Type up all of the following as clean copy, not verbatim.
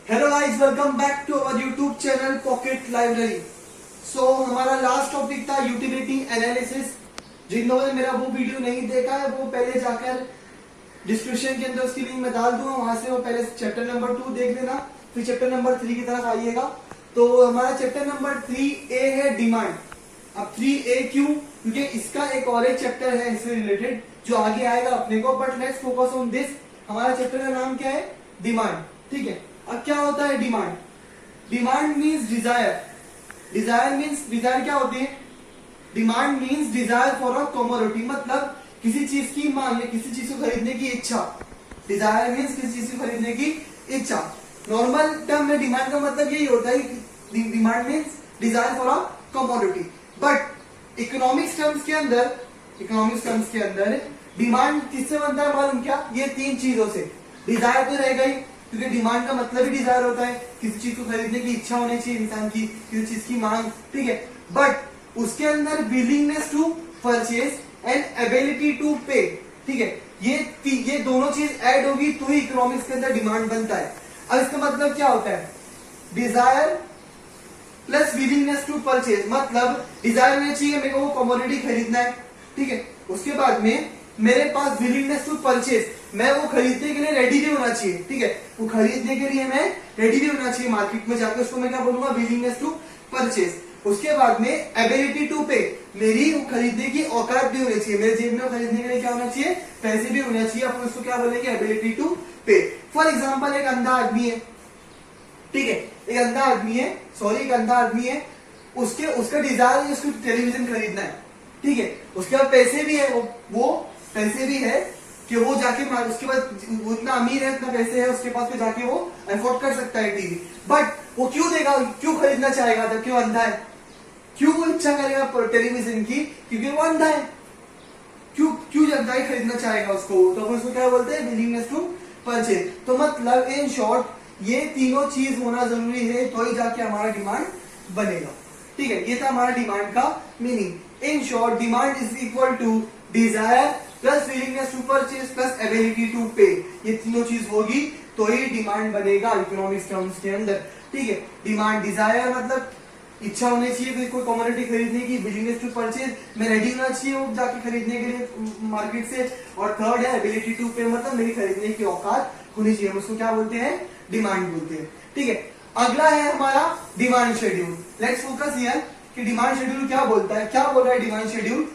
Hello guys, welcome back to our YouTube channel pocket library. So हमारा last topic था utility analysis. जिन लोगों ने मेरा वो वीडियो नहीं देखा है वो पहले जाकर डिस्क्रिप्शन के अंदर उसकी लिंक मैं डाल दूंगा, वहां से वो पहले चैप्टर नंबर 2 देख लेना, फिर चैप्टर नंबर 3 की तरफ आइएगा। तो हमारा चैप्टर नंबर 3A है डिमांड। अब 3A क्यों? क्योंकि इसका एक और एक चैप्टर है इससे रिलेटेड जो आगे आएगा अपने को, but let's focus on this. हमारा चैप्टर का नाम क्या है? डिमांड। ठीक है, अब क्या होता है demand? Demand means desire. Desire means desire क्या होती है? Demand means desire for a commodity, मतलब किसी चीज की मांग या किसी चीज को खरीदने की इच्छा। डिजायर मीन्स किसी चीज को खरीदने की इच्छा। नॉर्मल टर्म में डिमांड का मतलब यही होता है कि demand means desire for a commodity, but economics terms के अंदर डिमांड किससे बनता है मालूम क्या? ये 3 चीजों से। डिजायर तो रहेगा ही, क्योंकि डिमांड का मतलब ही डिजायर होता है, किसी चीज को खरीदने की इच्छा होनी चाहिए इंसान की, किसी चीज की मांग। ठीक है, बट उसके अंदर willingness to purchase and ability to pay. ठीक है, ये दोनों चीज ऐड होगी तो ही इकोनॉमिक्स के अंदर डिमांड बनता है। अब इसका मतलब क्या होता है? Desire plus willingness to purchase, मतलब डिजायर होना चाहिए मेरे को वो कमोडिटी खरीदना है। ठीक है, उसके बाद में मेरे पास विलिंगनेस टू परचेज, मैं वो खरीदने के लिए रेडी भी होना चाहिए। ठीक है, वो खरीदने के लिए मैं रेडी भी होना चाहिए मार्केट में जाकर, उसको मैं क्या बोलूंगा? Willingness to purchase. उसके बाद में एबिलिटी टू पे, मेरी खरीदने की औकात भी होनी चाहिए, मेरे जेब में खरीदने के लिए क्या होना चाहिए? पैसे भी होना चाहिए। अपन उसको क्या बोलेंगे? एबिलिटी टू पे। फॉर एग्जाम्पल एक अंधा आदमी है, ठीक है, एक अंधा आदमी है, उसका डिजायर है उसको टेलीविजन खरीदना है। ठीक है, उसके बाद पैसे भी है, वो पैसे भी है कि वो जाके उसके बाद वो इतना अमीर है, इतना पैसे है उसके पास, में जाके वो अफोर्ड कर सकता है टीवी। बट वो क्यों देगा, क्यों खरीदना चाहेगा जबकि वो अंधा है? क्यों वो इच्छा करेगा टेलीविजन की? क्योंकि वो अंधा है। क्यों अंधा ही खरीदना चाहेगा उसको? तो उसको क्या बोलते हैं? Willingness to purchase. तो मतलब इन शॉर्ट ये तीनों चीज होना जरूरी है तो ही जाके हमारा डिमांड बनेगा। ठीक है, ये था हमारा डिमांड का meaning. In short demand is equal to desire plus willingness to purchase plus ability to pay. ये तीनों चीज होगी तो ही डिमांड बनेगा इकोनॉमिक्स टर्म्स के अंदर। ठीक है, डिमांड डिजायर मतलब इच्छा होनी चाहिए कोई कमोडिटी खरीदने की, विलिंगनेस टू परचेज मैं रेडी होना चाहिए वो जाके खरीदने के लिए मार्केट से, और थर्ड है एबिलिटी टू पे, मतलब मेरी खरीदने की औकात होनी चाहिए। हम उसको क्या बोलते हैं? डिमांड बोलते हैं। ठीक है, अगला है हमारा demand schedule. Let's focus here कि डिमांड शेड्यूल क्या बोलता है, क्या बोल रहा है demand schedule?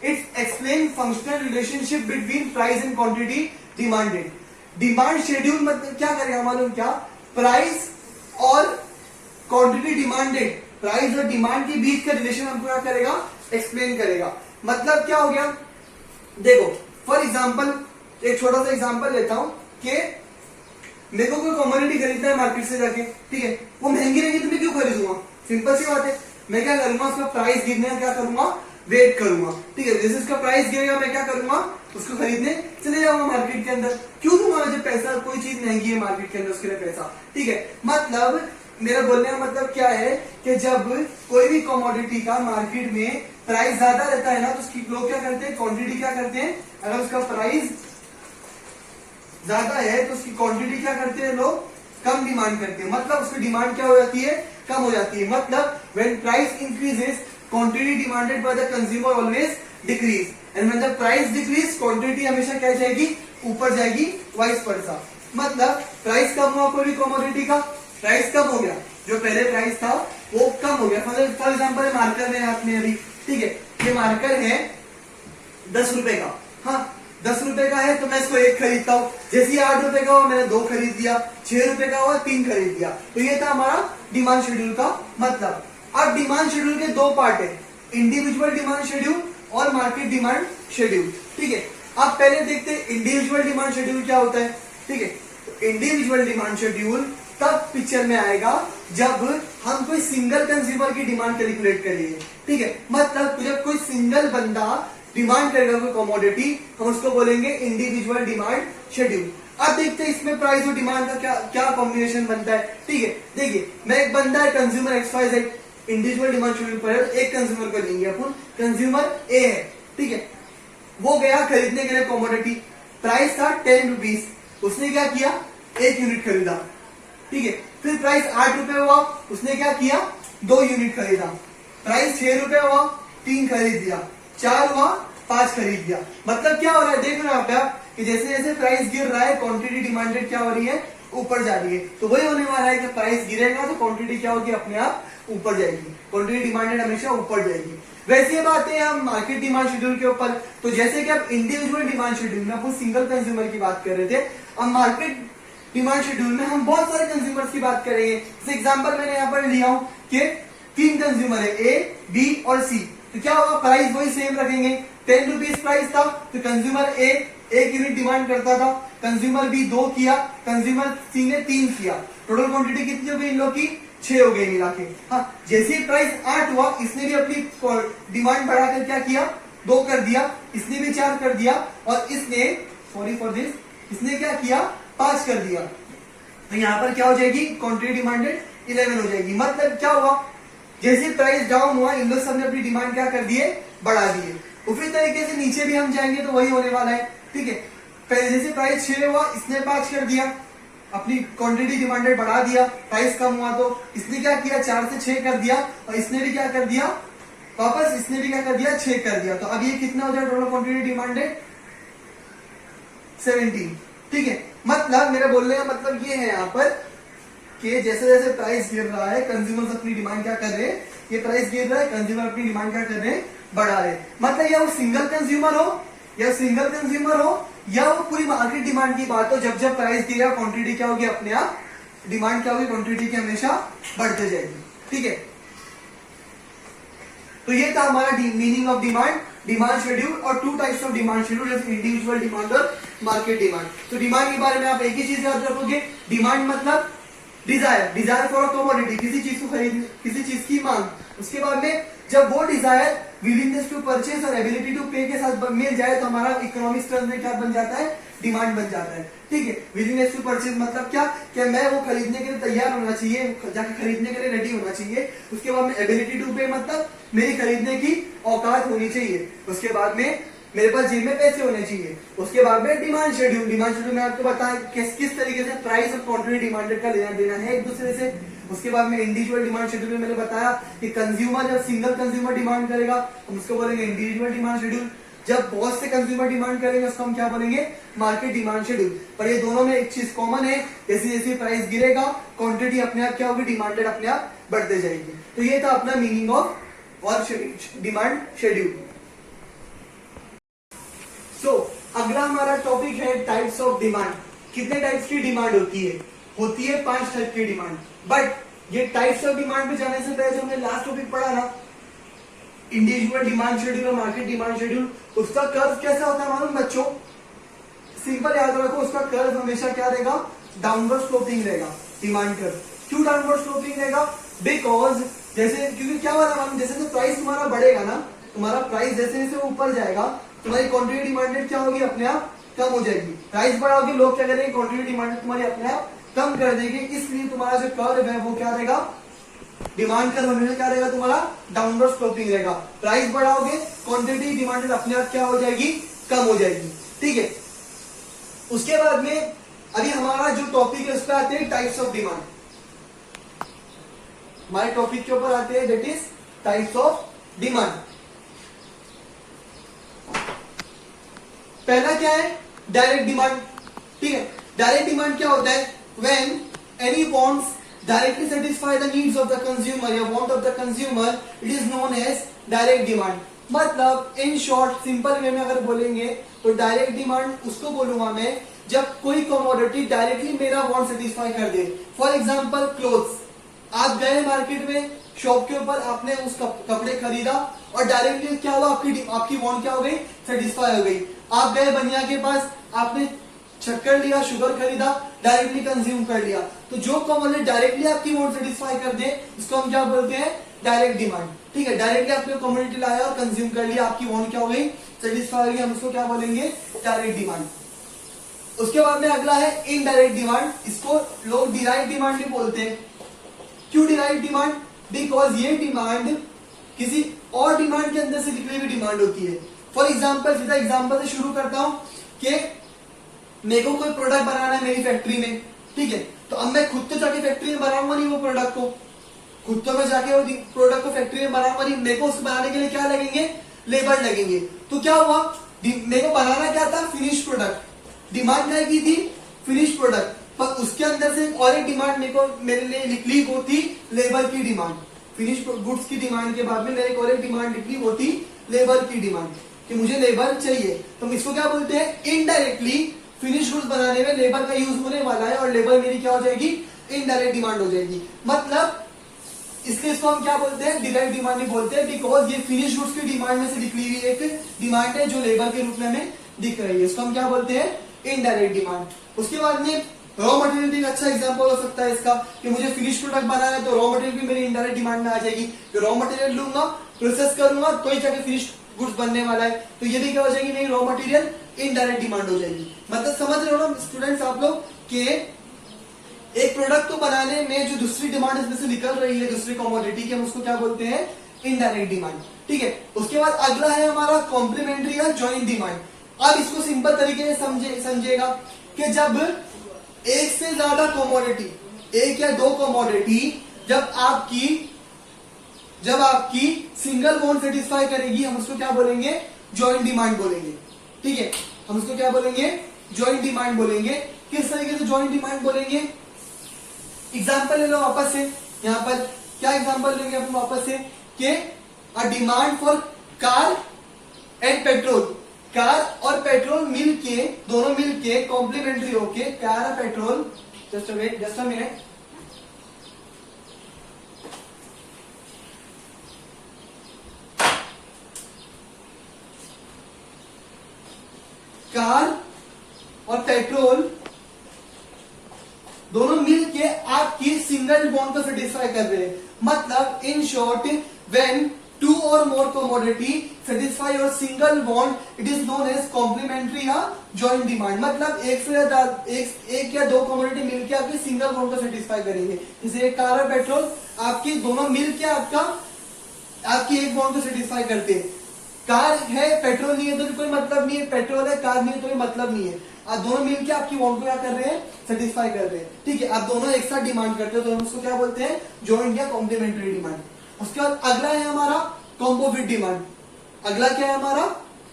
It's explain functional relationship between price and quantity demanded. Demand schedule मतलब क्या करेगा मालूम क्या? प्राइस और क्वांटिटी डिमांडेड, प्राइस और डिमांड के बीच का रिलेशन हमको क्या करेगा? एक्सप्लेन करेगा। मतलब क्या हो गया? देखो फॉर एग्जांपल एक छोटा सा एग्जांपल लेता हूं कि मेरे को कोई कमोडिटी खरीदना है मार्केट से जाके, ठीक है, वो महंगी रहेगी तो मैं क्यों खरीदूंगा? सिंपल सी बात है, मैं क्या करूंगा? उसका प्राइस गिरने का क्या करूंगा? वेट करूंगा। ठीक है, जैसे उसका प्राइस गिरेगा मैं क्या करूंगा? उसको खरीदने चले जाऊंगा मार्केट के अंदर। क्यों दूंगा मुझे पैसा? कोई चीज महंगी है मार्केट के अंदर उसके लिए पैसा। ठीक है, मतलब मेरा बोलने का मतलब क्या है कि जब कोई भी कमोडिटी का मार्केट में प्राइस ज्यादा रहता है ना, तो उसकी लोग क्या करते हैं? क्वांटिटी क्या करते हैं? अगर उसका प्राइस ज्यादा है तो उसकी क्वांटिटी क्या करते हैं लोग? कम डिमांड करते हैं, मतलब उसकी डिमांड क्या हो जाती है? कम हो जाती है। मतलब when price increases quantity demanded by the consumer always decrease, and when the price decrease quantity हमेशा क्या जाएगी? ऊपर जाएगी, वाइस वर्सा। मतलब प्राइस कम हुआ कोई भी कमोडिटी का, प्राइस कम हो गया, जो पहले प्राइस था वो कम हो गया। फॉर एग्जाम्पल मार्कर मेरे हाथ में अभी, ठीक है, ये मार्कर है 10 रुपए का। हाँ, 10 रुपए का है तो मैं इसको 1 खरीदता हूँ। जैसे ही 8 रुपए का हुआ मैंने 2 खरीद लिया, 6 रुपए का हुआ 3 खरीद लिया। तो ये था हमारा डिमांड शेड्यूल का मतलब। अब डिमांड शेड्यूल के 2 पार्ट है, इंडिविजुअल डिमांड शेड्यूल और मार्केट डिमांड शेड्यूल। ठीक है, अब पहले देखते हैं इंडिविजुअल डिमांड शेड्यूल क्या होता है। ठीक है, तो इंडिविजुअल डिमांड शेड्यूल तब पिक्चर में आएगा जब हम कोई सिंगल कंज्यूमर की डिमांड कैलकुलेट करेंगे। ठीक है, मतलब जब कोई सिंगल बंदा डिमांड करेगा कोई कमोडिटी, हम उसको बोलेंगे इंडिविजुअल डिमांड शेड्यूल। अब देखते हैं इसमें प्राइस और डिमांड का क्या क्या कॉम्बिनेशन बनता है। ठीक है, देखिए मैं एक बंदा है consumer XYZ, individual demand schedule पर एक कंज्यूमर को लेंगे अपन, कंज्यूमर ए है। ठीक है, वो गया खरीदने के लिए कमोडिटी, प्राइस था 10 रुपीज, उसने क्या किया? 1 यूनिट खरीदा। ठीक है। फिर प्राइस 8 रुपए हुआ, उसने क्या किया, 2 यूनिट खरीदा। प्राइस 6 रुपए हुआ, 3 खरीद दिया। 4 हुआ, 5 खरीद दिया। मतलब क्या हो रहा है, देख रहे हो आप कि जैसे जैसे प्राइस गिर रहा है क्वांटिटी डिमांडेड क्या हो रही है, ऊपर जा रही है। तो वही होने वाला है कि प्राइस गिरेगा तो क्वांटिटी क्या होगी, अपने आप ऊपर जाएगी। क्वांटिटी डिमांडेड हमेशा ऊपर जाएगी। वैसे बात है हम मार्केट डिमांड शेड्यूल के ऊपर, तो जैसे कि आप इंडिविजुअल डिमांड शेड्यूल में अपन सिंगल कंज्यूमर की बात कर रहे थे, अब मार्केट डिमांड शेड्यूल में हम बहुत सारे कंज्यूमर्स की बात करेंगे। जैसे एग्जांपल मैंने यहाँ पर लिया हूं कि 3 कंज्यूमर है, ए, बी और सी। तो क्या होगा, प्राइस वही सेम रखेंगे। 10 रुपीज प्राइस था तो कंज्यूमर ए 1 यूनिट डिमांड करता था, कंज्यूमर बी 2 किया, कंज्यूमर सी ने 3 किया। टोटल क्वांटिटी कितनी हो गई इन लोग की, 6 हो गई मिला के। हाँ, जैसे ही प्राइस 8 हुआ, इसने भी अपनी डिमांड बढ़ाकर क्या किया, 2 कर दिया, इसने भी 4 कर दिया, और इसने, सॉरी फॉर दिस, इसने क्या किया, 5 कर दिया। तो यहाँ पर क्या हो जाएगी, क्वांटिटी डिमांडेड 11 हो जाएगी। मतलब क्या हुआ, जैसे प्राइस डाउन हुआ, इन लोग सबने अपनी डिमांड क्या कर दिए, बढ़ा दिए। उसी तरीके से नीचे भी हम जाएंगे तो वही होने वाला है, ठीक है। पहले जैसे प्राइस 6 हुआ, इसने 5 कर दिया, अपनी क्वांटिटी डिमांडेड बढ़ा दिया। प्राइस कम हुआ तो इसने क्या किया, 4 से 6 कर दिया, और इसने भी क्या कर दिया, वापस इसने भी क्या कर दिया, 6 कर दिया। तो अब ये कितना हो जाएगा टोटल क्वांटिटी डिमांडेड, 17, ठीक है। मतलब मेरे बोलने का मतलब ये है यहाँ पर कि जैसे जैसे प्राइस गिर रहा है, कंज्यूमर्स अपनी डिमांड क्या कर रहे हैं, ये प्राइस गिर रहा है, कंज्यूमर अपनी डिमांड क्या कर रहे हैं, बढ़ा रहे हैं। मतलब या वो सिंगल कंज्यूमर हो, या वो पूरी मार्केट डिमांड की बात हो, जब जब प्राइस गिरेगा क्वांटिटी क्या होगी, अपने आप डिमांड क्या होगी, क्वांटिटी की हमेशा बढ़ते जाएगी, ठीक है। तो ये था हमारा मीनिंग ऑफ डिमांड शेड्यूल, और 2 टाइप्स ऑफ डिमांड शेड्यूल, जैसे इंडिविजुअल डिमांड और मार्केट डिमांड। तो डिमांड के बारे में आप एक ही चीज याद रखोगे, डिमांड मतलब डिजायर फॉर अ कमोडिटी, किसी चीज को खरीदने, किसी चीज की मांग। उसके बाद में जब वो डिजायर विलिंगनेस टू परचेज और एबिलिटी टू पे के साथ मिल जाए तो हमारा इकोनॉमिक्स टर्म में क्या बन जाता है, डिमांड बन जाता है, ठीक है। विलिंगनेस टू परचेज मतलब क्या मैं वो खरीदने के लिए तैयार होना चाहिए, जाके खरीदने के लिए रेडी होना चाहिए। उसके बाद में एबिलिटी टू पे मतलब मेरी खरीदने की औकात होनी चाहिए। उसके बाद में मेरे पास जेब में पैसे होने चाहिए। उसके बाद में डिमांड शेड्यूल में आपको बताया किस तरीके से प्राइस और क्वांटिटी डिमांडेड का लेना देना है एक दूसरे से। उसके बाद में इंडिविजुअल डिमांड शेड्यूल में मैंने बताया कि कंज्यूमर जब सिंगल कंज्यूमर डिमांड करेगा हम उसको बोलेंगे इंडिविजुअल डिमांड शेड्यूल, जब बहुत से कंज्यूमर डिमांड करेंगे उसको हम क्या बोलेंगे, मार्केट डिमांड शेड्यूल। पर ये दोनों में एक चीज कॉमन है, जैसे जैसे प्राइस गिरेगा क्वांटिटी अपने आप क्या होगी, डिमांडेड अपने आप बढ़ते जाएगी। तो ये था अपना मीनिंग ऑफ और डिमांड शेड्यूल। सो अगला हमारा टॉपिक है टाइप्स ऑफ डिमांड। कितने टाइप्स की डिमांड होती है 5 टाइप की डिमांड। बट ये टाइप्स ऑफ डिमांड पे जाने से पहले जो हमने लास्ट टॉपिक पढ़ा ना, इंडिविजुअल डिमांड शेड्यूल और मार्केट डिमांड शेड्यूल, उसका कर्व कैसा होता है मालूम बच्चों, सिंपल याद रखो, उसका कर्व हमेशा क्या रहेगा, डाउनवर्ड स्लोपिंग रहेगा डिमांड कर्व। क्यों डाउनवर्ड स्लोपिंग रहेगा, बिकॉज जैसे क्योंकि क्या हो रहा है मालूम, जैसे जैसे प्राइस तुम्हारा बढ़ेगा ना, तुम्हारा प्राइस जैसे जैसे ऊपर जाएगा तुम्हारी क्वांटिटी डिमांडेड क्या होगी, अपने आप कम हो जाएगी। प्राइस बढ़ाओगे लोग क्या करेंगे, क्वांटिटी डिमांडेड तुम्हारी अपने आप कम कर देंगे। इसलिए तुम्हारा जो कर्व है वो क्या रहेगा, डिमांड कर्व हमेशा क्या रहेगा, तुम्हारा डाउनवर्ड स्लोपिंग रहेगा। प्राइस बढ़ाओगे क्वांटिटी डिमांडेड अपने आप क्या हो जाएगी, कम हो जाएगी, ठीक है। उसके बाद में अभी हमारा जो टॉपिक है उस पर आते हैं टाइप्स ऑफ डिमांड। हमारे टॉपिक के ऊपर आते हैं that is types of demand. पहला क्या है, डायरेक्ट डिमांड, ठीक है। डायरेक्ट डिमांड क्या होता है, when any wants directly satisfy the needs of the consumer या want of the consumer, it is known as direct demand। मतलब इन शॉर्ट सिंपल वे में अगर बोलेंगे तो डायरेक्ट डिमांड उसको बोलूंगा मैं जब कोई कमोडिटी डायरेक्टली मेरा वांट सेटिस्फाई कर दे। फॉर एग्जांपल क्लोथ्स, आप गए मार्केट में शॉप के ऊपर, आपने उस कपड़े खरीदा और डायरेक्टली क्या हुआ, आपकी वांट क्या हो गई, सेटिस्फाई हो गई। आप गए बनिया के पास, आपने शक्कर लिया, शुगर खरीदा, डायरेक्टली कंज्यूम कर लिया। तो जो कमोडिटी डायरेक्टली आपकी वांट सेटिस्फाई कर दे उसको हम क्या बोलते हैं, डायरेक्ट डिमांड, ठीक है। डायरेक्टली आपने कमोडिटी लाया और कंज्यूम कर लिया, आपकी वांट क्या हो गई, सेटिस्फाई हो गई, हम उसको क्या बोलेंगे, डायरेक्ट डिमांड। उसके बाद में अगला है इनडायरेक्ट डिमांड, इसको लोग डिराइव डिमांड भी बोलते हैं। क्यों डिराइव डिमांड, बिकॉज ये डिमांड किसी और डिमांड के अंदर से निकली हुई डिमांड होती है। फॉर एग्जाम्पल, सीधा एग्जाम्पल से शुरू करता हूं कि मेरे को कोई प्रोडक्ट बनाना है मेरी फैक्ट्री में, ठीक है। तो अब मैं खुद तो जाके फैक्ट्री में बनाऊंगा नहीं वो प्रोडक्ट को, खुद तो मैं जाके वो प्रोडक्ट को फैक्ट्री में बनाऊंगा नहीं, मेरे को उसको बनाने के लिए क्या लगेंगे, लेबर लगेंगे। तो क्या हुआ, मेरे को बनाना क्या था, फिनिश प्रोडक्ट, डिमांड क्या की थी, फिनिश प्रोडक्ट, पर उसके अंदर से और एक डिमांड मेरे लिए निकली, वो थी लेबर की डिमांड। फिनिश गुड्स की डिमांड के बाद में मेरे को और एक डिमांड निकली, वो थी लेबर की डिमांड, कि मुझे लेबर चाहिए। तो हम इसको क्या बोलते हैं, इनडायरेक्टली फिनिश गुड्स बनाने में लेबर का यूज होने वाला है, और लेबर मेरी क्या हो जाएगी, इनडायरेक्ट डिमांड हो जाएगी। मतलब इसलिए इसको हम क्या बोलते हैं, डायरेक्ट डिमांड नहीं बोलते हैं, बिकॉज ये फिनिश गुड्स की डिमांड में से निकली हुई एक डिमांड है जो लेबर के रूप में हमें दिख रही है। इसको हम क्या बोलते हैं, इनडायरेक्ट डिमांड। उसके बाद में रॉ मटेरियल भी एक अच्छा एग्जांपल हो सकता है इसका, कि मुझे फिनिश प्रोडक्ट बनाना है तो रॉ मटेरियल भी मेरी इनडायरेक्ट डिमांड में आ जाएगी। तो रॉ मटेरियल लूंगा, प्रोसेस करूंगा, तो ही जाके फिनिश गुड्स बनने वाला है, तो ये भी क्या हो जाएगी, मेरी रॉ मटेरियल इनडायरेक्ट डिमांड हो जाएगी। मतलब समझ रहे हो ना स्टूडेंट्स आप लोग, कि एक प्रोडक्ट को बनाने में जो दूसरी डिमांड इसमें से निकल रही है, दूसरी कमोडिटी की, हम उसको क्या बोलते हैं, इनडायरेक्ट डिमांड। ठीक है, उसके बाद अगला है हमारा कॉम्प्लीमेंट्री या जॉइंट डिमांड। अब इसको सिंपल तरीके से समझेगा कि जब एक से ज्यादा कमोडिटी, एक या दो कमोडिटी जब आपकी सिंगल बॉन्ड सेटिस्फाई करेगी, हम उसको क्या बोलेंगे, जॉइंट डिमांड बोलेंगे। ठीक है, हम उसको क्या बोलेंगे, जॉइंट डिमांड बोलेंगे। किस तरीके से जॉइंट डिमांड बोलेंगे, एग्जाम्पल ले लो वापस से, यहां पर क्या एग्जाम्पल लेंगे अपन वापस से, कि a demand for car and petrol, car और पेट्रोल मिलके, दोनों मिलके कॉम्प्लीमेंट्री होके, कार और petrol, just a minute, car और पेट्रोल दोनों मिलके आपकी सिंगल बॉन्ड को सेटिस्फाई कर रहे हैं। मतलब इन शॉर्ट, व्हेन टू और more commodity satisfy your single bond, it is known as complementary या जॉइंट डिमांड। मतलब एक या दो कमोडिटी मिलके आपकी सिंगल बॉन्ड को सेटिस्फाई करेंगे। जैसे कार और पेट्रोल आपकी दोनों मिलके आपकी एक बॉन्ड को सेटिस्फाई करते हैं। कार है, पेट्रोल नहीं है तो कोई मतलब नहीं है, पेट्रोल है, कार नहीं है तो कोई मतलब नहीं है। आप दोनों मिलकर आपकी बॉन्ड को क्या कर रहे हैं, सेटिस्फाई कर रहे हैं। ठीक है, आप दोनों एक साथ डिमांड करते हो तो हम उसको क्या बोलते हैं, जॉइंट या कॉम्प्लीमेंट्री डिमांड। उसके बाद अगला है हमारा कॉम्पोजिट डिमांड। अगला क्या है हमारा,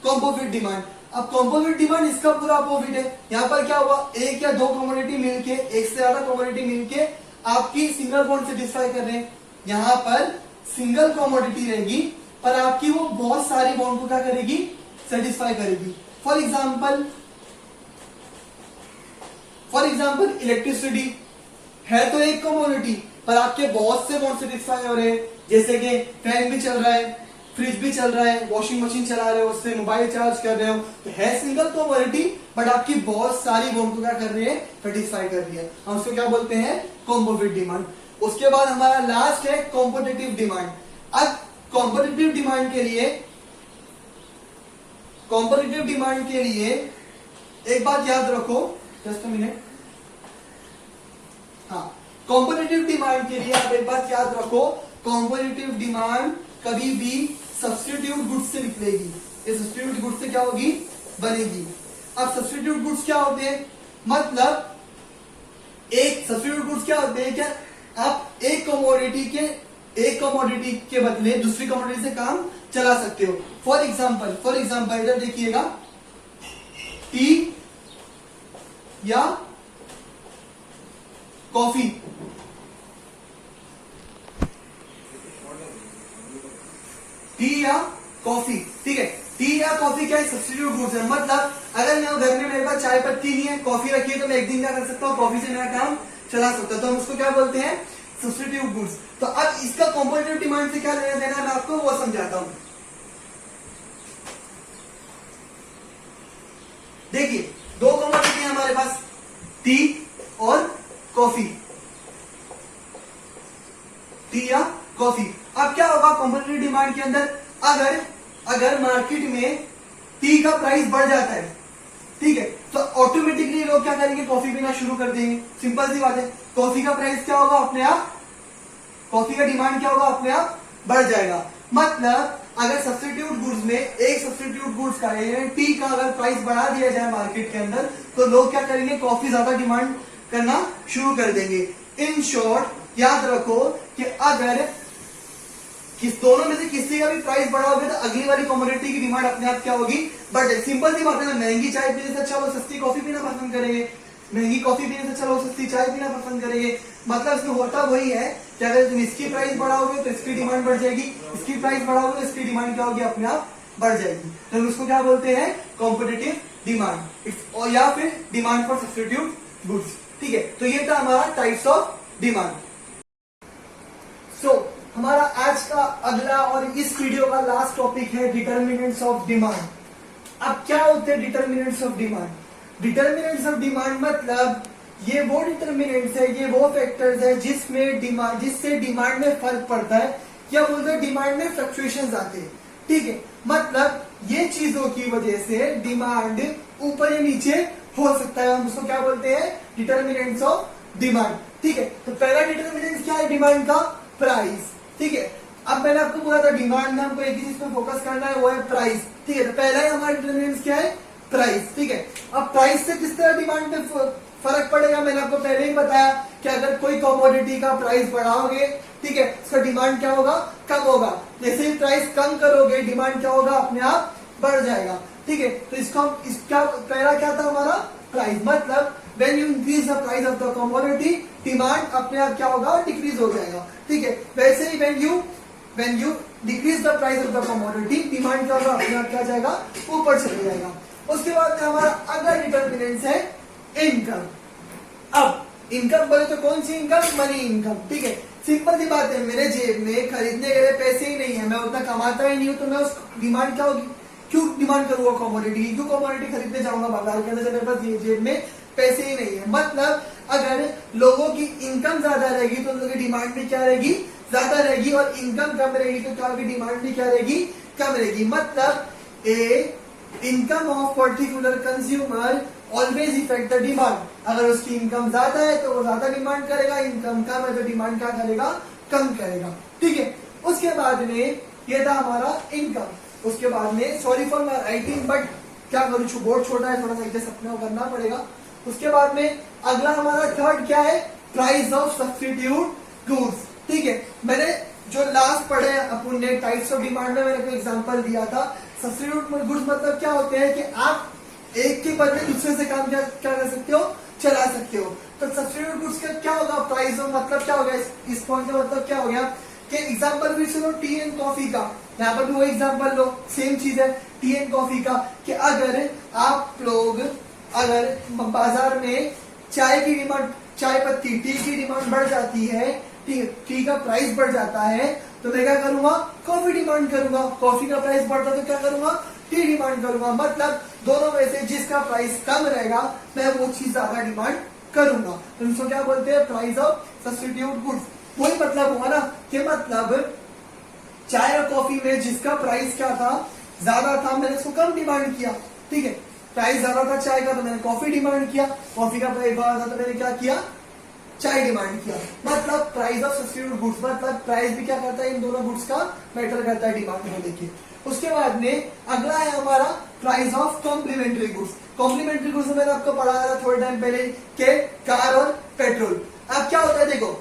कॉम्पोजिट डिमांड। अब कॉम्पोजिट डिमांड इसका पूरा अपोजिट है। यहाँ पर क्या हुआ, एक या दो कमोडिटी मिलके, एक से ज्यादा कमोडिटी मिलके आपकी सिंगल बॉन्ड सेटिस्फाई कर रहे हैं। यहाँ पर सिंगल कमोडिटी रहेगी पर आपकी वो बहुत सारी बॉन्ड को क्या करेगी, सेटिस्फाई करेगी। फॉर एग्जाम्पल इलेक्ट्रिसिटी है तो एक कमोडिटी पर आपके बहुत से बॉन्ड सेटिस्फाई हो रहे हैं, जैसे कि फैन भी चल रहा है, फ्रिज भी चल रहा है, वॉशिंग मशीन चला रहे हो, उससे मोबाइल चार्ज कर रहे हो, तो है सिंगल कमोडिटी बट आपकी बहुत सारी बॉन्ड को क्या कर रही है, सेटिस्फाई कर रही है। हम उसको क्या बोलते हैं, कॉम्पोजिट डिमांड। उसके बाद हमारा लास्ट है कॉम्पिटिटिव डिमांड। अब कॉम्पिटिटिव डिमांड के लिए एक बात याद रखो, जस्ट अ मिनट। हाँ, कॉम्पिटिटिव डिमांड के लिए आप एक बात याद रखो, कॉम्पिटिटिव डिमांड कभी भी सब्स्टिट्यूट गुड्स से निकलेगी। ये सब्स्टिट्यूट गुड्स से क्या होगी, बनेगी। अब सब्स्टिट्यूट गुड्स क्या होते हैं, मतलब एक सब्स्टिट्यूट गुड्स क्या होते हैं, क्या आप एक कमोडिटी के बदले दूसरी कमोडिटी से काम चला सकते हो। फॉर एग्जाम्पल इधर देखिएगा, टी या कॉफी, टी या कॉफी, ठीक है, टी या कॉफी क्या है, सब्स्टिट्यूट गुड्स है। मतलब अगर मैं घर में मेरे पास चाय पत्ती नहीं है, कॉफी रखी है, तो मैं एक दिन क्या कर सकता हूँ, कॉफी से मेरा काम चला सकता हूँ, तो हम उसको क्या बोलते हैं, सब्स्टिट्यूट गुड्स। तो अब इसका कॉम्पिटिटिव डिमांड से क्या लेना देना मैं आपको वो समझाता हूं। देखिए, दो कमोडिटी है हमारे पास, टी और कॉफी, टी या कॉफी। अब क्या होगा कॉम्पिटिटिव डिमांड के अंदर, अगर मार्केट में टी का प्राइस बढ़ जाता है, ठीक है, तो ऑटोमेटिकली लोग क्या करेंगे, कॉफी पीना शुरू कर देंगे। सिंपल सी बात है, कॉफी का प्राइस क्या होगा, अपने आप, कॉफी का डिमांड क्या होगा, अपने आप बढ़ जाएगा। मतलब अगर सब्स्टिट्यूट गुड्स में एक सब्स्टिट्यूट गुड्स का टी का अगर प्राइस बढ़ा दिया जाए मार्केट के अंदर, तो लोग क्या करेंगे, कॉफी ज्यादा डिमांड करना शुरू कर देंगे। इन शॉर्ट याद रखो कि अगर किस दोनों में से किसी का भी प्राइस बढ़ा होगा तो अगली वाली कमोडिटी की डिमांड अपने आप क्या होगी, बढ़ जाएगी। सिंपल सी बात है ना, महंगी चाय पीने से अच्छा लोग सस्ती कॉफी पीना पसंद करेंगे, महंगी कॉफी पीने से अच्छा लोग सस्ती चाय पीना पसंद करेंगे। मतलब इसमें होता वही है कि अगर तुम इसकी प्राइस बढ़ाओगे तो इसकी डिमांड बढ़ जाएगी, इसकी प्राइस बढ़ाओगे तो इसकी डिमांड क्या होगी, अपने आप बढ़ जाएगी। तो उसको क्या बोलते हैं, कॉम्पिटिटिव डिमांड, या फिर डिमांड फॉर सब्स्टिट्यूट गुड्स। ठीक है, तो ये था हमारा टाइप्स ऑफ डिमांड। सो हमारा आज का अगला और इस वीडियो का लास्ट टॉपिक है डिटर्मिनेंट्स ऑफ डिमांड। अब क्या होते हैं determinants of demand? Determinants of demand मतलब ये वो डिटर्मिनेंट्स है, ये वो फैक्टर्स है जिससे डिमांड में फर्क पड़ता है, या बोलते हैं डिमांड में फ्लक्चुएशंस आते हैं। ठीक है, मतलब ये चीजों की वजह से डिमांड ऊपर या नीचे हो सकता है, हम उसको क्या बोलते हैं, डिटर्मिनेंट्स ऑफ डिमांड। ठीक है, तो पहला डिटर्मिनेंट क्या है डिमांड का, प्राइस। ठीक है, अब मैंने आपको बोला था डिमांड में हमको एक ही चीज पे फोकस करना है, वो है प्राइस। ठीक है, तो पहला ही हमारा डिटर्मिनेंट क्या है, प्राइस। ठीक है, अब प्राइस से किस तरह डिमांड पे फर्क पड़ेगा, मैंने आपको पहले ही बताया कि अगर कोई कमोडिटी का प्राइस बढ़ाओगे, ठीक है, उसका डिमांड क्या होगा, कम होगा। जैसे ही प्राइस कम करोगे डिमांड क्या होगा, अपने आप बढ़ जाएगा। ठीक है, तो इसका पहला क्या था हमारा, प्राइस। मतलब when you increase the price of the commodity, demand अपने आप क्या होगा, डिक्रीज हो जाएगा। ठीक है, वैसे ही when you decrease the price of the commodity, demand क्या होगा, अपने आप क्या जाएगा, ऊपर चले जाएगा। उसके बाद में हमारा अगला डिटर्मिनेंट है इनकम। अब इनकम बोले तो कौन सी इनकम, मनी इनकम। ठीक है, सिंपल सी बात है, मेरे जेब में खरीदने के लिए पैसे ही नहीं है, मैं उतना कमाता ही नहीं हूँ, तो मैं उस डिमांड क्या होगी, क्यों डिमांड करूंगा कमोडिटी, क्यों कमोडिटी खरीदने जाऊंगा बाजार के अंदर जब मेरे पास जेब में पैसे ही नहीं है। मतलब अगर लोगों की इनकम ज्यादा रहेगी तो उनकी डिमांड भी क्या रहेगी, ज्यादा रहेगी, और इनकम कम रहेगी तो क्या होगी, डिमांड भी क्या रहेगी, कम रहेगी। मतलब income of particular consumer always effect the demand. अगर उसकी इनकम ज्यादा है तो वो ज्यादा डिमांड करेगा, इनकम कम है तो डिमांड क्या करेगा, कम करेगा। ठीक है, उसके बाद में ये था हमारा इनकम। उसके बाद में, sorry for my writing but क्या करूं, बोर्ड छोटा है, थोड़ा सा एडजस्ट अपने को करना पड़ेगा। उसके बाद में अगला हमारा थर्ड क्या है, प्राइस ऑफ सब्स्टिट्यूट गुड्स। ठीक है, मैंने जो लास्ट पढ़े अपन ने टाइप्स ऑफ डिमांड में मैंने कोई एग्जांपल दिया था। सब्स्टिट्यूट गुड्स मतलब क्या होते हैं कि आप एक के बदले दूसरे से काम क्या कर सकते हो, चला सकते हो। तो सब्स्टिट्यूट गुड्स का क्या होगा, प्राइस ऑफ मतलब क्या होगा, इस पॉइंट का मतलब क्या हो गया कि एग्जांपल भी सुनो टी एंड कॉफी का, यहाँ पर भी वो एग्जांपल लो, सेम चीज है टी एंड कॉफी का, कि अगर आप लोग अगर बाजार में चाय की डिमांड, चाय पत्ती टी की डिमांड बढ़ जाती है, टी का प्राइस बढ़ जाता है, तो मैं क्या करूंगा, कॉफी डिमांड करूंगा। कॉफी का प्राइस बढ़ता तो क्या करूंगा, टी डिमांड करूंगा। मतलब दोनों में से जिसका प्राइस कम रहेगा मैं वो चीज ज्यादा डिमांड करूंगा। तो इसको क्या बोलते हैं, प्राइस ऑफ सब्स्टिट्यूट गुड्स। वही मतलब हुआ ना, कि मतलब चाय और कॉफी में जिसका प्राइस क्या था, ज्यादा था, मैंने उसको कम डिमांड किया। ठीक है, प्राइस ज्यादा था चाय का तो मैंने कॉफी डिमांड किया, कॉफी का प्राइस ज्यादा था तो मैंने क्या किया, चाय डिमांड किया। मतलब प्राइस ऑफ सब्स्टिट्यूट गुड्स, मतलब प्राइस भी क्या करता है, इन दोनों गुड्स का मैटर करता है डिमांड को लेके। उसके बाद में अगला है हमारा price of complementary goods. Complementary goods मैंने आपको पढ़ाया था थोड़े टाइम पहले के कार और पेट्रोल। अब क्या होता है, देखो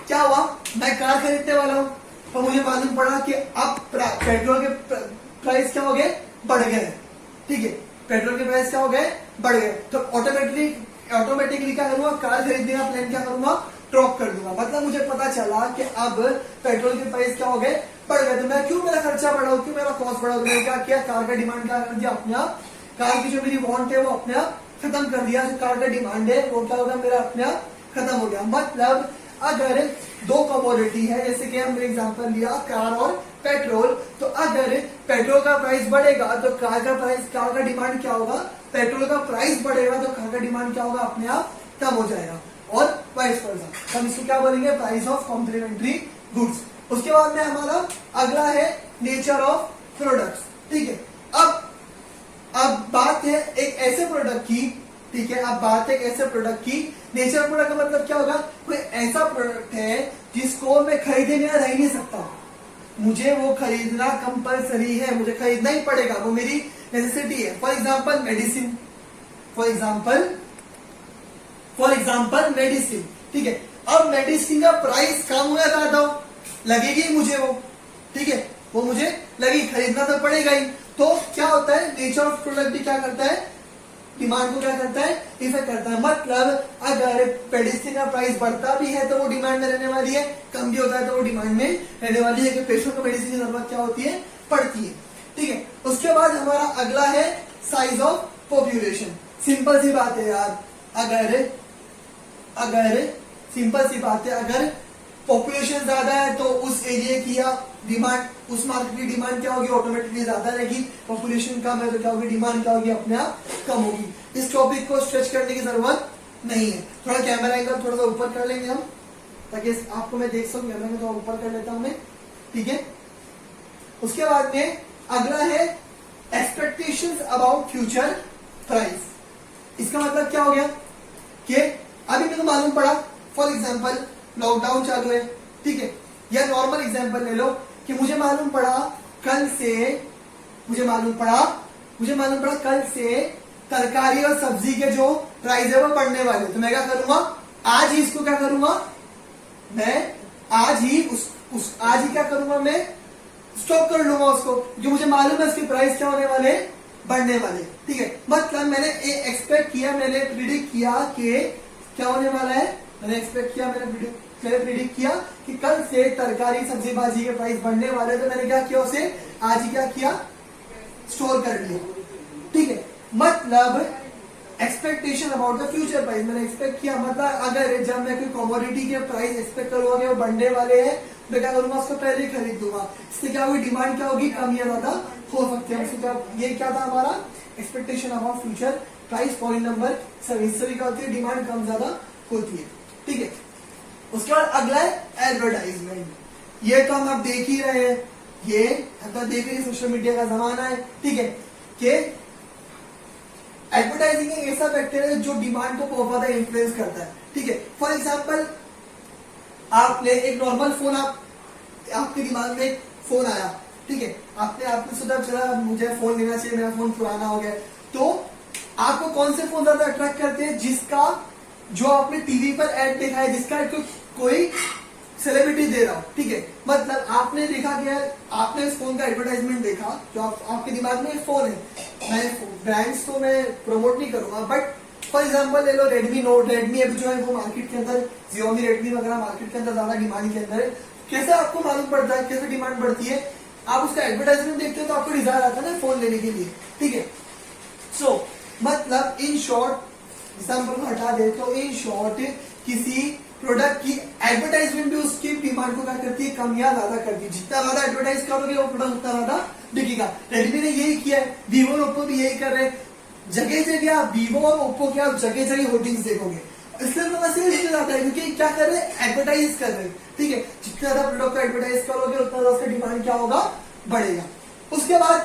क्या हुआ, मैं कार खरीदने वाला हूं तो मुझे मालूम पड़ा कि अब पेट्रोल के प्राइस क्या हो गए, बढ़ गए। ठीक है, पेट्रोल के प्राइस क्या हो गए, बढ़ गए, तो ऑटोमेटिकली क्या करूंगा, कार खरीदने का प्लान क्या करूंगा, ड्रॉप कर दूंगा। मतलब मुझे पता चला कि अब पेट्रोल के प्राइस क्या हो गए, बढ़ गए, तो मैं क्यों, मेरा खर्चा बढ़ा, क्यों मेरा कॉस्ट बढ़ा, तो मैंने क्या किया, कार का डिमांड क्या कर दिया, अपने आप कार की जो मेरी वांट है वो अपने आप खत्म कर दिया। जो कार का डिमांड है वो क्या होगा, मेरा अपने आप खत्म हो गया। मतलब अगर दो कमोडिटी है, जैसे कि हमने एग्जांपल लिया कार और पेट्रोल, तो अगर पेट्रोल का प्राइस बढ़ेगा तो कार का डिमांड क्या होगा, पेट्रोल का प्राइस बढ़ेगा तो कार का डिमांड क्या होगा, अपने आप कम हो जाएगा, और वाइस वर्सा। हम इसको क्या बोलेंगे, प्राइस ऑफ कॉम्प्लीमेंट्री गुड्स। उसके बाद में हमारा अगला है नेचर ऑफ प्रोडक्ट्स। ठीक है, अब बात है एक ऐसे प्रोडक्ट की, ठीक है, अब बात है ऐसे प्रोडक्ट की, नेचर प्रोडक्ट का मतलब क्या होगा, कोई ऐसा प्रोडक्ट है जिसको मैं खरीदे बिना रह नहीं सकता, मुझे वो खरीदना कंपलसरी है, मुझे खरीदना ही पड़ेगा, वो मेरी नेसेसिटी है। For example medicine, for example for example medicine, ठीक है। अब मेडिसिन का प्राइस कम हो या ज्यादा हो, लगेगी मुझे वो, ठीक है, वो मुझे लगेगी, खरीदना तो पड़ेगा ही। तो क्या होता है, नेचर ऑफ प्रोडक्ट भी क्या करता है, डिमांड को क्या करता है, इफेक्ट करता है। मतलब अगर मेडिसिन का प्राइस बढ़ता भी है तो वो डिमांड में रहने वाली है, कम भी होता है तो वो डिमांड में रहने वाली है, कि पेशेंट को मेडिसिन की जरूरत क्या होती है, पड़ती है, ठीक है। उसके बाद हमारा अगला है साइज ऑफ पॉपुलेशन। सिंपल सी बात है यार, अगर सिंपल सी बात है, अगर पॉपुलेशन ज्यादा है तो उस एरिया की या डिमांड, उस मार्केट की डिमांड क्या होगी, ऑटोमेटिकली ज्यादा रहेगी। पॉपुलेशन कम है तो क्या होगी, डिमांड क्या होगी, अपने आप कम होगी। इस टॉपिक को स्ट्रेच करने की जरूरत नहीं है। थोड़ा कैमरा एंगल थोड़ा सा ऊपर कर लेंगे हम, ताकि आपको मैं देख सकूं। कैमरा में थोड़ा ऊपर कर लेता हूं मैं, ठीक है। उसके बाद में अगला है एक्सपेक्टेशंस अबाउट फ्यूचर प्राइस। इसका मतलब क्या हो गया कि अभी मेरे को मालूम पड़ा, फॉर एग्जाम्पल लॉकडाउन चालू है, ठीक है, या नॉर्मल एग्जाम्पल ले लो कि मुझे मालूम पड़ा कल से तरकारी और सब्जी के जो प्राइस है वो बढ़ने वाले, तो मैं क्या करूंगा, आज ही इसको क्या करूंगा, मैं आज ही क्या करूंगा, मैं स्टॉक कर लूंगा उसको, जो मुझे मालूम है उसके प्राइस क्या होने वाले, बढ़ने वाले, ठीक है। मतलब मैंने एक्सपेक्ट किया, मैंने प्रिडिक्ट किया कि क्या होने वाला है, मैंने प्रिडिक्ट किया कि कल से तरकारी सब्जी भाजी के प्राइस बढ़ने वाले, तो मैंने क्या किया, उसे आज ही क्या किया, स्टोर कर लिया, ठीक है। मतलब expectation about the future price, मैंने एक्सपेक्ट किया, मतलब अगर जब मैं कोई कमोडिटी के प्राइस एक्सपेक्ट करूंगा वो बढ़ने वाले हैं, मैं क्या करूंगा, उसको पहले ही खरीद दूंगा। इससे क्या होगी, डिमांड क्या होगी, कम या ज्यादा हो सकते हैं। ये क्या था हमारा expectation about future price. Point number 7 सभी क्या होती है, डिमांड कम ज्यादा होती है, ठीक है। उसके बाद अगला है एडवर्टाइजमेंट। ये तो हम अब देख ही रहे हैं, ये हम तो देख रहे, सोशल मीडिया का जमाना है, ठीक है, कि एडवर्टाइजिंग एक ऐसा फैक्टर है जो डिमांड को बहुत ज्यादा इन्फ्लुएंस करता है, ठीक है। फॉर एग्जाम्पल आपने एक नॉर्मल फोन, आपके दिमाग में एक फोन आया, ठीक है, आपने सोचा चला मुझे फोन लेना चाहिए, मेरा फोन पुराना हो गया, तो आपको कौन से फोन ज्यादा अट्रैक्ट करते हैं, जिसका जो आपने टीवी पर एड देखा है, जिसका कोई सेलिब्रिटी दे रहा हो, ठीक है। मतलब आपने देखा कि आपने इस फोन का एडवर्टाइजमेंट देखा, जो आपके दिमाग में एक फोन है, मैं ब्रांड्स तो मैं प्रमोट नहीं करूंगा, बट फॉर एग्जांपल ले लो रेडमी नोट, रेडमी अभी जो है वो मार्केट के अंदर, Xiaomi रेडमी वगैरह मार्केट के अंदर ज्यादा डिमांड के अंदर है। कैसे आपको मालूम पड़ता है, कैसे डिमांड बढ़ती है, आप उसका एडवर्टाइजमेंट देखते हो तो आपको डिजायर आता है ना फोन लेने के लिए, ठीक है। सो मतलब इन शॉर्ट, एग्जाम्पल को हटा दे तो इन शॉर्ट किसी प्रोडक्ट की एडवर्टाइजमेंट भी उसकी डिमांड को क्या करती है, कम या ज्यादा करती है। जितना ज्यादा एडवर्टाइज करोगे वो प्रोडक्ट उतना ज्यादा बिकेगा। रेडमी ने यही किया है, वीवो और ओप्पो भी यही कर रहे हैं। जगह जगह वीवो और ओप्पो के आप जगह जगह होर्डिंग्स देखोगे, इसलिए तो वैसे इसलिए ज्यादा है क्योंकि क्या कर रहे हैं, एडवर्टाइज कर रहे हैं, ठीक है। जितना ज्यादा प्रोडक्ट का एडवर्टाइज करोगे उतना ज्यादा उसका डिमांड क्या होगा, बढ़ेगा। उसके बाद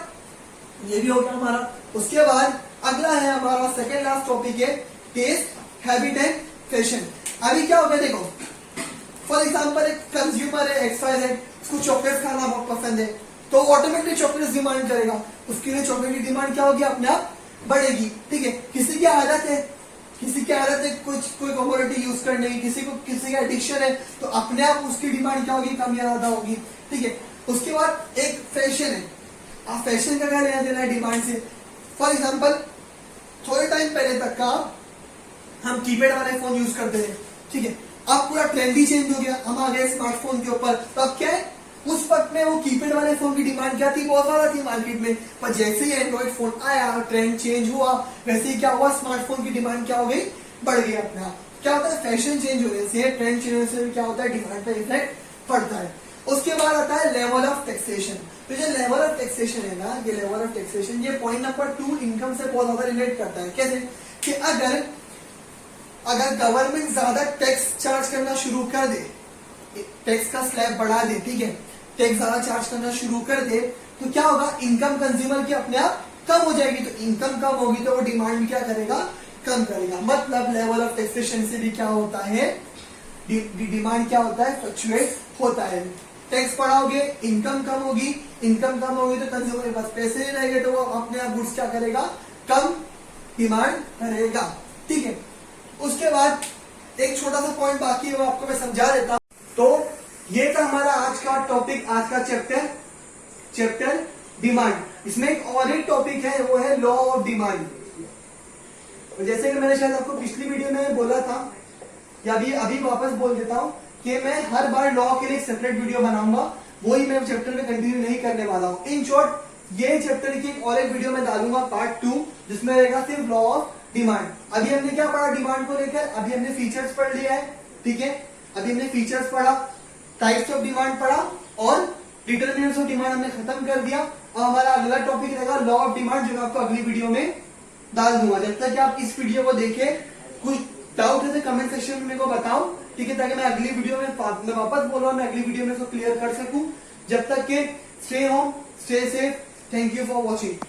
ये भी हो गया हमारा। उसके बाद अगला है हमारा सेकेंड लास्ट टॉपिक है टेस्ट, हैबिट एंड फैशन। अभी क्या हो गया देखो, फॉर एग्जाम्पल एक कंज्यूमर है XYZ, उसको चॉकलेट खाना बहुत पसंद है, तो ऑटोमेटिकली चॉकलेट डिमांड करेगा, उसके लिए चॉकलेट की डिमांड क्या होगी, अपने आप बढ़ेगी, ठीक है। किसी की आदत है कोई कमोडिटी यूज करने की, किसी का एडिक्शन है, तो अपने आप उसकी डिमांड क्या होगी, कम या ज्यादा होगी, ठीक है। उसके बाद एक फैशन है, आप फैशन का क्या लेना देना है डिमांड से। फॉर एग्जाम्पल थोड़े टाइम पहले तक का हम कीपैड वाले फोन यूज करते थे, ठीक है। अब पूरा ट्रेंड ही चेंज हो गया, हम आ गए स्मार्टफोन के ऊपर। तो अब क्या है, उस वक्त में वो कीपैड वाले फोन की डिमांड क्या थी, बहुत ज्यादा थी मार्केट में, पर जैसे ही एंड्रॉइड फोन आया, ट्रेंड चेंज हुआ, वैसे ही क्या हुआ, स्मार्टफोन की डिमांड क्या हो गई, बढ़ गई अपने आप। क्या होता है, फैशन चेंज होने से, ट्रेंड चेंज होने से क्या होता है, डिमांड पर इफेक्ट पड़ता है। उसके बाद आता है लेवल ऑफ टैक्सेशन। तो जो लेवल ऑफ टैक्सेशन है ना, ये लेवल ऑफ टैक्सेशन, ये पॉइंट नंबर 2 इनकम से बहुत ज्यादा रिलेट करता है। कैसे कि अगर गवर्नमेंट ज्यादा टैक्स चार्ज करना शुरू कर दे, टैक्स का स्लैब बढ़ा दे, ठीक है, टैक्स ज्यादा चार्ज करना शुरू कर दे, तो क्या होगा, इनकम कंज्यूमर की अपने आप कम हो जाएगी। तो इनकम कम होगी तो वो डिमांड भी क्या करेगा, कम करेगा। मतलब लेवल ऑफ टैक्सेशन से भी क्या होता है, डिमांड क्या होता है, फ्लक्चुएट होता है। टैक्स बढ़ाओगे, इनकम कम होगी, इनकम कम होगी तो कंज्यूमर के पास पैसे नहीं रहेंगे, तो वो अपने आप गुड्स क्या करेगा, कम डिमांड करेगा, ठीक है। उसके बाद एक छोटा सा पॉइंट बाकी है, वो आपको मैं समझा देता हूं। तो ये था हमारा आज का टॉपिक, आज का चैप्टर डिमांड। इसमें एक और एक टॉपिक है, वो है लॉ ऑफ डिमांड। जैसे कि मैंने शायद आपको पिछली वीडियो में बोला था, या अभी वापस बोल देता हूं कि मैं हर बार लॉ के लिए एक सेपरेट वीडियो बनाऊंगा, वही मैं चैप्टर में कंटिन्यू नहीं करने वाला हूं। इन शॉर्ट ये चैप्टर की और एक वीडियो में डालूंगा पार्ट 2, जिसमें रहेगा सिर्फ लॉ ऑफ डिमांड। अभी हमने क्या पढ़ा डिमांड को लेकर? अभी हमने फीचर्स पढ़ लिया है, ठीक है। अभी हमने फीचर्स पढ़ा, टाइप्स ऑफ डिमांड पढ़ा और डिटरमिनेंट्स ऑफ डिमांड हमने खत्म कर दिया। और हमारा अगला टॉपिक रहेगा लॉ ऑफ डिमांड, जो मैं आपको अगली वीडियो में डाल दूंगा। जब तक कि आप इस वीडियो को देखें, कुछ डाउट है तो कमेंट सेक्शन में मेरे को बताओ, ठीक है, ताकि मैं अगली वीडियो में वापस बोल रहा हूं, मैं अगली वीडियो में इसको क्लियर कर सकूं। जब तक के stay home, stay safe, thank you for watching.